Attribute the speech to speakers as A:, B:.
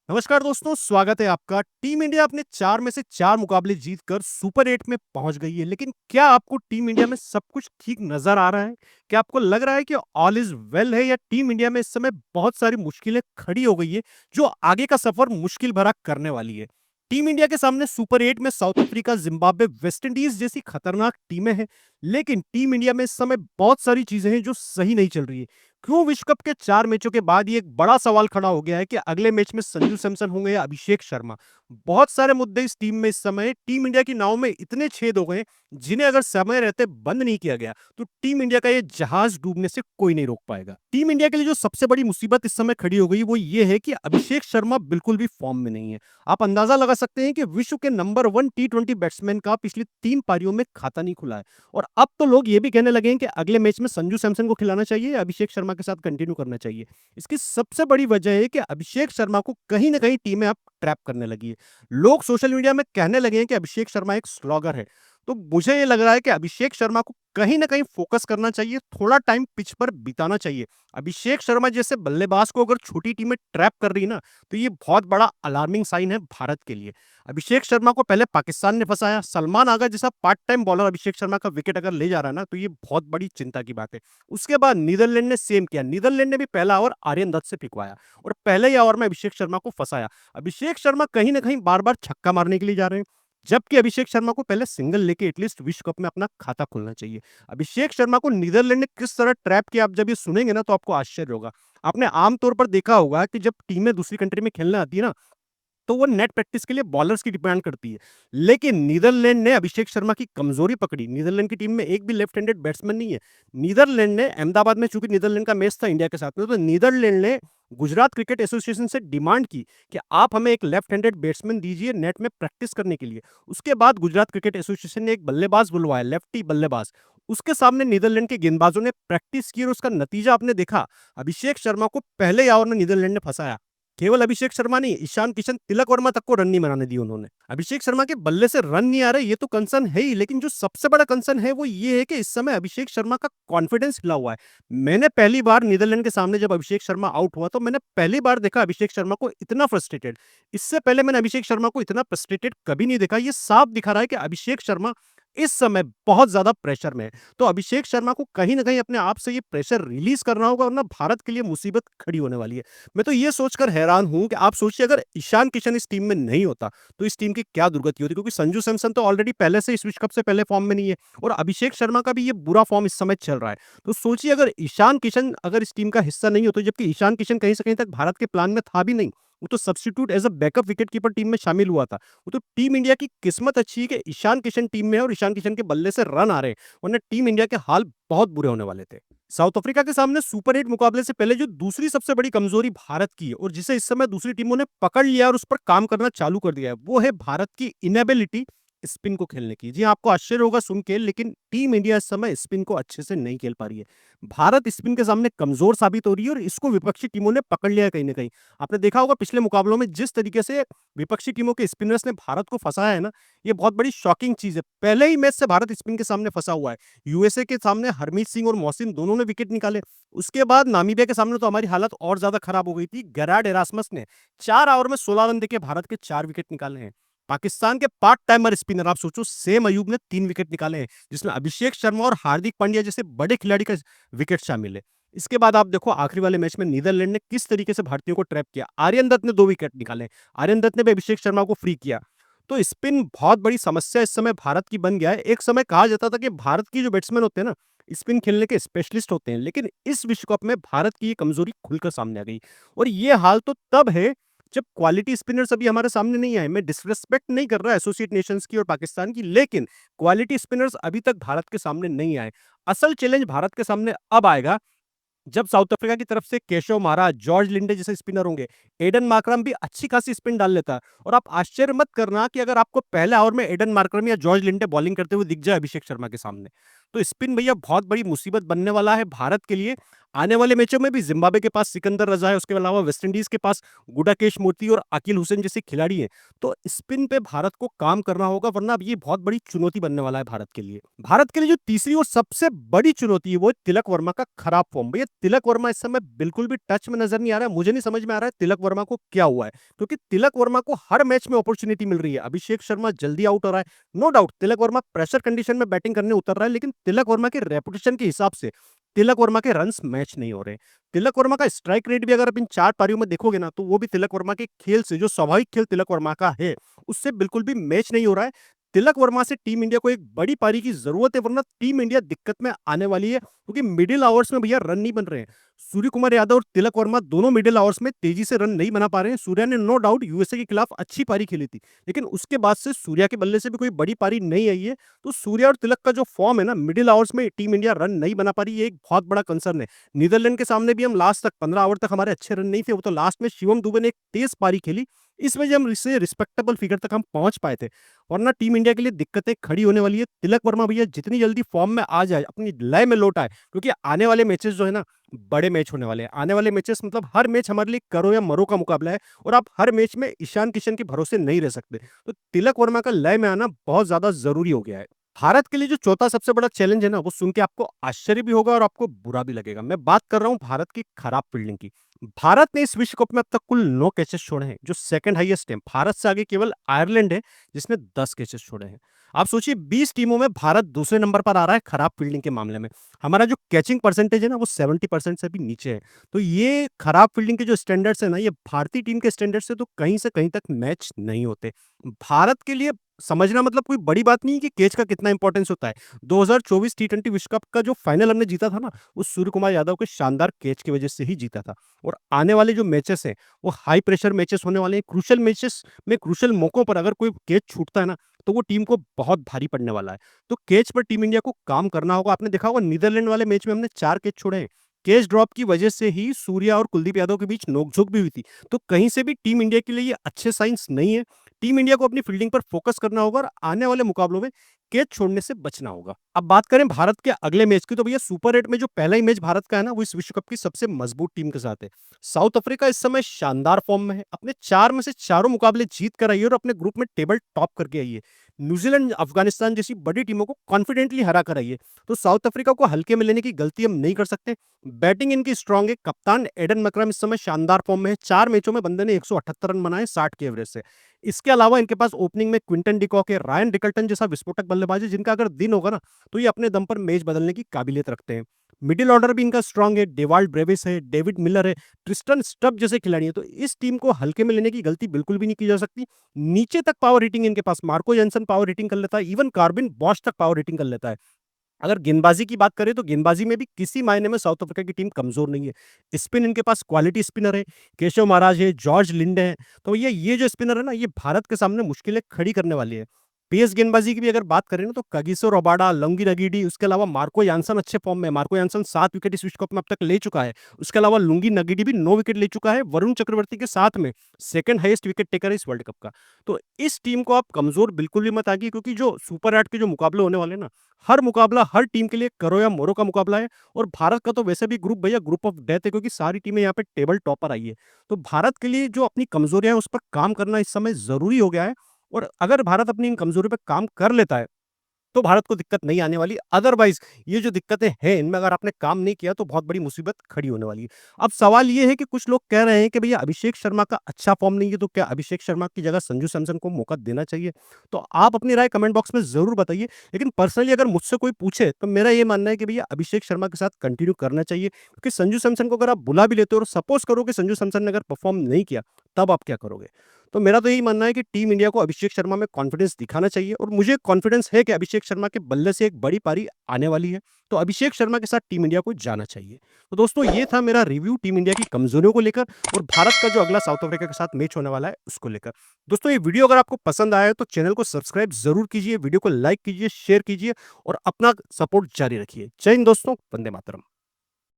A: नमस्कार दोस्तों, स्वागत है आपका। टीम इंडिया अपने 4 में से 4 मुकाबले जीतकर सुपर 8 में पहुंच गई है। लेकिन क्या आपको टीम इंडिया में सब कुछ ठीक नजर आ रहा है? क्या आपको लग रहा है कि ऑल इज वेल है, या टीम इंडिया में इस समय बहुत सारी मुश्किलें खड़ी हो गई है जो आगे का सफर मुश्किल भरा करने वाली है? टीम इंडिया के सामने सुपर 8 में south Africa, Zimbabwe, West Indies जैसी खतरनाक टीमें हैं। लेकिन टीम इंडिया में इस समय बहुत सारी चीजें हैं जो सही नहीं चल रही है। क्यों विश्व कप के 4 मैचों के बाद ये एक बड़ा सवाल खड़ा हो गया है कि अगले मैच में संजू सैमसन होंगे या अभिषेक शर्मा। बहुत सारे मुद्दे इस टीम में इस समय टीम इंडिया की नाव में इतने छेद हो गए, जिन्हें अगर समय रहते बंद नहीं किया गया तो टीम इंडिया का ये जहाज डूबने से कोई नहीं रोक पाएगा। टीम इंडिया के लिए जो सबसे बड़ी मुसीबत इस समय खड़ी हो गई वो ये है कि अभिषेक शर्मा बिल्कुल भी फॉर्म में नहीं है। आप अंदाजा लगा सकते हैं कि विश्व के नंबर 1 टी20 बैट्समैन का पिछली 3 पारियों में खाता नहीं खुला है। और अब तो लोग ये भी कहने लगे हैं कि अगले मैच में संजू सैमसन को खिलाना चाहिए या अभिषेक शर्मा के साथ कंटिन्यू करना चाहिए। इसकी सबसे बड़ी वजह है कि अभिषेक शर्मा को कहीं न कहीं टीमें अब ट्रैप करने लगी है। लोग सोशल मीडिया में कहने लगे हैं कि अभिषेक शर्मा एक स्लॉगर है। तो मुझे ये लग रहा है कि अभिषेक शर्मा को कहीं न कहीं फोकस करना चाहिए, थोड़ा टाइम पिच पर बिताना चाहिए। अभिषेक शर्मा जैसे बल्लेबाज को अगर छोटी टीमें ट्रैप कर रही है ना, तो ये बहुत बड़ा अलार्मिंग साइन है भारत के लिए। अभिषेक शर्मा को पहले पाकिस्तान ने फंसाया, सलमान आगा जैसा part time bowler Abhishek Sharma का विकेट अगर ले जा रहा है ना, तो ये बहुत बड़ी चिंता की बात है। उसके बाद नीदरलैंड ने सेम किया, नीदरलैंड ने भी पहला ओवर आर्यन दत्त से पिकवाया और पहले ही ओवर में अभिषेक शर्मा को फंसाया। अभिषेक शर्मा कहीं न कहीं बार-बार छक्का मारने के लिए जा रहे हैं, जबकि अभिषेक शर्मा को पहले सिंगल लेके एटलीस्ट विश्व कप में अपना खाता खोलना चाहिए। अभिषेक शर्मा को नीदरलैंड ने किस तरह ट्रैप किया, आप जब ये सुनेंगे ना तो आपको आश्चर्य होगा। आपने आम तौर पर देखा होगा कि जब टीमें दूसरी कंट्री में खेलने आती है ना, तो वो नेट प्रैक्टिस के लिए बॉलर्स की डिमांड करती है। लेकिन नीदरलैंड ने अभिषेक शर्मा की कमजोरी पकड़ी। नीदरलैंड की टीम में एक भी लेफ्ट हैंडेड बैट्समैन नहीं है। नीदरलैंड ने अहमदाबाद में, चूंकि नीदरलैंड का मैच था इंडिया के साथ में, तो नीदरलैंड ने गुजरात क्रिकेट एसोसिएशन से डिमांड की कि आप हमें एक लेफ्ट हैंडेड बैट्समैन दीजिए नेट में प्रैक्टिस करने के लिए। उसके बाद गुजरात क्रिकेट एसोसिएशन ने एक बल्लेबाज बुलवाया, लेफ्टी बल्लेबाज। उसके सामने नीदरलैंड के गेंदबाजों ने प्रैक्टिस की और उसका नतीजा आपने देखा। अभिषेक शर्मा को पहले ओवर में नीदरलैंड ने फंसाया। केवल अभिषेक शर्मा नहीं, ईशान किशन, तिलक वर्मा तक को रन नहीं बनाने दिए उन्होंने। अभिषेक शर्मा के बल्ले से रन नहीं आ रहे, ये तो कंसर्न है ही, लेकिन जो सबसे बड़ा कंसर्न है वो ये है कि इस समय अभिषेक शर्मा का कॉन्फिडेंस हिला हुआ है। मैंने पहली बार नीदरलैंड के सामने जब अभिषेक शर्मा आउट हुआ, तो मैंने पहली बार देखा अभिषेक शर्मा को इतना फ्रस्ट्रेटेड। इससे पहले मैंने अभिषेक शर्मा को इतना फ्रस्ट्रेटेड कभी नहीं देखा। ये साफ दिखा रहा है कि अभिषेक शर्मा इस समय बहुत ज्यादा प्रेशर में है। तो अभिषेक शर्मा को कहीं ना कहीं अपने आप से ये प्रेशर रिलीज करना होगा, वरना भारत के लिए मुसीबत खड़ी होने वाली है। मैं तो ये सोचकर हैरान हूं कि आप सोचिए, अगर ईशान किशन इस टीम में नहीं होता तो इस टीम की क्या दुर्गति होती, क्योंकि संजू सैमसन तो ऑलरेडी पहले से इस विश्व कप से पहले फॉर्म में नहीं है और अभिषेक शर्मा का भी ये बुरा फॉर्म इस समय चल रहा है। तो सोचिए, अगर ईशान किशन अगर इस टीम का हिस्सा नहीं होता, जबकि ईशान किशन कहीं से कहीं तक भारत के प्लान में था भी नहीं, वो तो substitute as a backup wicket keeper team में शामिल हुआ था। वो तो टीम इंडिया की किस्मत अच्छी है कि ईशान किशन टीम में है और ईशान किशन के बल्ले से रन आ रहे हैं, वरना टीम इंडिया के हाल बहुत बुरे होने वाले थे। साउथ अफ्रीका के सामने सुपर 8 मुकाबले से पहले जो दूसरी सबसे बड़ी कमजोरी भारत की है और जिसे इस समय दूसरी टीमों ने पकड़ लिया और उस पर काम करना चालू कर दिया है, वो है भारत की इनेबिलिटी स्पिन को खेलने की। जी हाँ, आपको आश्चर्य होगा सुन के, लेकिन टीम इंडिया इस समय स्पिन को अच्छे से नहीं खेल पा रही है। भारत स्पिन के सामने कमजोर साबित हो रही है और इसको विपक्षी टीमों ने पकड़ लिया है कहीं ना कहीं। आपने देखा होगा पिछले मुकाबलों में जिस तरीके से विपक्षी टीमों के स्पिनर्स ने भारत को फंसाया है ना, ये बहुत बड़ी शॉकिंग चीज है। पहले ही मैच से भारत स्पिन के सामने फंसा हुआ है। यूएसए के सामने हरमीत सिंह और मोहसिन दोनों ने विकेट निकाले। उसके बाद नामीबिया के सामने तो हमारी हालत और ज्यादा खराब हो गई थी। गेरार्ड एरास्मस ने 4 ओवर में 16 रन देके भारत के 4 विकेट निकाले हैं। पाकिस्तान के पार्ट टाइमर स्पिनर, आप सोचो, सेम अयूब ने 3 विकेट निकाले हैं, जिसमें अभिषेक शर्मा और हार्दिक पांड्या जैसे बड़े खिलाड़ी का विकेट शामिल है। इसके बाद आप देखो आखिरी वाले मैच में नीदरलैंड ने किस तरीके से भारतीयों को ट्रैप किया। आर्यन दत्त ने 2 विकेट निकाले। आर्यन दत्त ने भी अभिषेक शर्मा को फ्री किया। तो स्पिन बहुत बड़ी समस्या इस समय भारत की बन गया है। एक समय कहा जाता था कि भारत की जो बैट्समैन होते हैं ना, स्पिन खेलने के स्पेशलिस्ट होते हैं, लेकिन इस विश्व कप में भारत की ये कमजोरी खुलकर सामने आ गई। और ये हाल तो तब है जब क्वालिटी स्पिनर्स अभी हमारे सामने नहीं आए। मैं डिसरिस्पेक्ट नहीं कर रहा एसोसिएट नेशंस की और पाकिस्तान की, लेकिन क्वालिटी स्पिनर्स अभी तक भारत के सामने नहीं आए। असल चैलेंज भारत के सामने अब आएगा जब साउथ अफ्रीका की तरफ से केशव महाराज, जॉर्ज लिंडे जैसे स्पिनर होंगे। एडन मार्करम भी अच्छी खासी स्पिन डाल लेता है। और आप आश्चर्य मत करना कि अगर आपको पहले ओवर में एडन मार्करम या जॉर्ज लिंडे बॉलिंग करते हुए दिख जाए अभिषेक शर्मा के सामने, तो स्पिन भैया बहुत बड़ी मुसीबत बनने वाला है भारत के लिए। आने वाले मैचों में भी जिम्बाब्वे के पास सिकंदर रजा है, उसके अलावा वेस्टइंडीज के पास गुडाकेश मूर्ति और अकील हुसैन जैसे खिलाड़ी हैं। तो स्पिन पे भारत को काम करना होगा, वरना अब ये बहुत बड़ी चुनौती बनने वाला है भारत के लिए। भारत के लिए जो तीसरी और सबसे बड़ी चुनौती है वो है तिलक वर्मा का खराब फॉर्म। भैया तिलक वर्मा इस समय बिल्कुल भी टच में नजर नहीं आ रहा है। मुझे नहीं समझ में आ रहा है तिलक वर्मा को क्या हुआ है, क्योंकि तिलक वर्मा को हर मैच में अपॉर्चुनिटी मिल रही है। अभिषेक शर्मा जल्दी आउट हो रहा है, no doubt Tilak Varma pressure condition में बैटिंग करने उतर रहा है, लेकिन तिलक वर्मा के रेपुटेशन के हिसाब से तिलक वर्मा के रन्स मैच नहीं हो रहे। तिलक वर्मा का स्ट्राइक रेट भी अगर आप इन 4 पारियों में देखोगे ना, तो वो भी तिलक वर्मा के खेल से, जो स्वाभाविक खेल तिलक वर्मा का है, उससे बिल्कुल भी मैच नहीं हो रहा है। तिलक वर्मा से टीम इंडिया को एक बड़ी पारी की जरूरत है, वरना टीम इंडिया दिक्कत में आने वाली है, क्योंकि मिडिल आवर्स में भैया रन नहीं बन रहे हैं। सूर्य कुमार यादव और तिलक वर्मा दोनों मिडिल आवर्स में तेजी से रन नहीं बना पा रहे हैं। सूर्या ने नो डाउट यूएसए के खिलाफ अच्छी पारी खेली थी, लेकिन उसके बाद से सूर्या के बल्ले से भी कोई बड़ी पारी नहीं आई है। तो सूर्या और तिलक का जो फॉर्म है ना, मिडिल आवर्स में टीम इंडिया रन नहीं बना पा रही, ये एक बहुत बड़ा कंसर्न है। नीदरलैंड के सामने भी हम लास्ट तक 15 ओवर तक हमारे अच्छे रन नहीं थे, वो तो लास्ट में शिवम दुबे ने एक तेज पारी खेली, इस वजह हम इससे रिस्पेक्टेबल फिगर तक हम पहुंच पाए थे, वरना टीम इंडिया के लिए दिक्कतें खड़ी होने वाली है। तिलक वर्मा भैया जितनी जल्दी फॉर्म में आ जाए, अपनी लय में लौट आए, क्योंकि आने वाले मैचेस जो है ना, बड़े मैच होने वाले हैं। आने वाले मैचेस मतलब हर मैच हमारे लिए करो या मरो का मुकाबला है, और आप हर मैच में ईशान किशन के भरोसे नहीं रह सकते। तो तिलक वर्मा का लय में आना बहुत ज्यादा जरूरी हो गया है। भारत के लिए जो चौथा सबसे बड़ा चैलेंज है ना, वो सुन के आपको आश्चर्य भी होगा और आपको बुरा भी लगेगा। मैं बात कर रहा हूं भारत की खराब फील्डिंग की। भारत ने इस विश्व कप में अब तक कुल 9 कैचेस छोड़े हैं, जो सेकंड हाईएस्ट है। भारत से आगे केवल आयरलैंड है, जिसने 10 कैचेस छोड़े हैं। आप सोचिए 20 टीमों में भारत दूसरे नंबर पर आ रहा है खराब फील्डिंग के मामले में। हमारा जो कैचिंग परसेंटेज है ना, वो 70% से भी नीचे है। तो ये खराब फील्डिंग के जो स्टैंडर्ड्स है ना, ये भारतीय टीम के स्टैंडर्ड से तो कहीं से कहीं तक मैच नहीं होते। भारत के लिए समझना मतलब कोई बड़ी बात नहीं है कि कैच का कितना इंपॉर्टेंस होता है। 2024 टी20 विश्व कप का जो फाइनल हमने जीता था ना, वो सूर्य कुमार यादव के शानदार कैच की वजह से ही जीता था। और आने वाले जो मैचेस हैं, वो हाई प्रेशर मैचेस होने वाले हैं। क्रूशियल मैचेस में, क्रूशियल मौकों पर अगर कोई कैच छूटता है ना, तो वो टीम को बहुत भारी पड़ने वाला है। तो कैच पर टीम इंडिया को काम करना होगा। आपने देखा होगा नीदरलैंड वाले मैच में हमने 4 कैच छोड़े हैं। कैच ड्रॉप की वजह से ही सूर्या और कुलदीप यादव के बीच नोकझोंक भी हुई थी। तो कहीं से भी टीम इंडिया के लिए ये अच्छे साइंस नहीं है। टीम इंडिया को अपनी फील्डिंग पर फोकस करना होगा और आने वाले मुकाबलों में कैच छोड़ने से बचना होगा। अब बात करें भारत के अगले मैच की, तो भैया सुपर 8 में जो पहला ही मैच भारत का है ना, वो इस विश्व कप की सबसे मजबूत टीम के साथ है। साउथ अफ्रीका इस समय शानदार फॉर्म में है, अपने 4 में से चारों मुकाबले जीत कर आई है और अपने ग्रुप में टेबल टॉप करके आई है। न्यूजीलैंड, अफगानिस्तान जैसी बड़ी टीमों को कॉन्फिडेंटली हरा कर आई है। तो साउथ अफ्रीका को हल्के में लेने की गलती हम नहीं कर सकते। बैटिंग इनकी स्ट्रांग है। कप्तान एडन मकरम इस समय शानदार फॉर्म में है। 4 मैचों में बंदे ने 178 रन बनाए 60 के एवरेज से। इसके अलावा इनके पास ओपनिंग में क्विंटन डिकॉक है, रायन रिकल्टन जैसा विस्फोटक बल्लेबाज है, जिनका अगर दिन होगा ना, तो ये अपने दम पर मैच बदलने की काबिलियत रखते हैं। मिडिल ऑर्डर भी इनका स्ट्रांग है। डेवाल्ड ब्रेविस है, डेविड मिलर है, ट्रिस्टन स्टब जैसे खिलाड़ी हैं। तो इस टीम को हल्के में लेने की गलती बिल्कुल भी नहीं की जा सकती। नीचे तक पावर हिटिंग इनके पास, मार्को जेनसन पावर हिटिंग कर लेता है, इवन कार्बिन बॉश तक पावर हिटिंग कर लेता है। अगर गेंदबाजी की बात करें, तो गेंदबाजी में भी किसी मायने में साउथ अफ्रीका की टीम कमजोर नहीं है। स्पिन इनके पास क्वालिटी स्पिनर है, केशव महाराज है, जॉर्ज लिंडे है। तो ये जो स्पिनर है ना, ये भारत के सामने मुश्किलें खड़ी करने वाली है। पेस गेंदबाजी की भी अगर बात करें ना, तो कागिसो रबाडा, लंगी नगीडी, उसके अलावा मार्को यानसन अच्छे फॉर्म में है। मार्को यानसन 7 विकेट इस विश्व कप में अब तक ले चुका है। उसके अलावा लुंगी नगीडी भी 9 विकेट ले चुका है। वरुण चक्रवर्ती के साथ में सेकंड हाईएस्ट विकेट टेकर है इस वर्ल्ड कप का। तो इस टीम को आप कमजोर बिल्कुल भी मत आगे, क्योंकि जो सुपर 8 के जो मुकाबले होने वाले हैं ना, हर मुकाबला हर टीम के लिए करो या मोरो का मुकाबला है। और भारत का तो वैसे भी ग्रुप भैया ग्रुप ऑफ डेथ है, क्योंकि सारी टीमें यहाँ पे टेबल टॉपर आई है। तो भारत के लिए जो अपनी कमजोरियां हैं, उस पर काम करना इस समय जरूरी हो गया है। और अगर भारत अपनी इन कमजोरी पर काम कर लेता है, तो भारत को दिक्कत नहीं आने वाली। अदरवाइज ये जो दिक्कतें हैं, इनमें अगर आपने काम नहीं किया, तो बहुत बड़ी मुसीबत खड़ी होने वाली है। अब सवाल ये है कि कुछ लोग कह रहे हैं कि भैया अभिषेक शर्मा का अच्छा फॉर्म नहीं है, तो क्या अभिषेक शर्मा की जगह संजू सैमसन को मौका देना चाहिए? तो आप अपनी राय कमेंट बॉक्स में जरूर बताइए। लेकिन पर्सनली अगर मुझसे कोई पूछे, तो मेरा ये मानना है कि भैया अभिषेक शर्मा के साथ कंटिन्यू करना चाहिए, क्योंकि संजू सैमसन को अगर आप बुला भी लेते हो और सपोज करो कि संजू सैमसन ने अगर परफॉर्म नहीं किया, तब आप क्या करोगे? तो मेरा तो यही मानना है कि टीम इंडिया को अभिषेक शर्मा में कॉन्फिडेंस दिखाना चाहिए, और मुझे कॉन्फिडेंस है कि अभिषेक शर्मा के बल्ले से एक बड़ी पारी आने वाली है। तो अभिषेक शर्मा के साथ टीम इंडिया को जाना चाहिए। तो दोस्तों, ये था मेरा रिव्यू टीम इंडिया की कमजोरियों को लेकर और भारत का जो अगला साउथ अफ्रीका के साथ मैच होने वाला है उसको लेकर। दोस्तों, ये वीडियो अगर आपको पसंद आया है, तो चैनल को सब्सक्राइब जरूर कीजिए, वीडियो को लाइक कीजिए, शेयर कीजिए और अपना सपोर्ट जारी रखिए। जय हिंद दोस्तों, वंदे मातरम।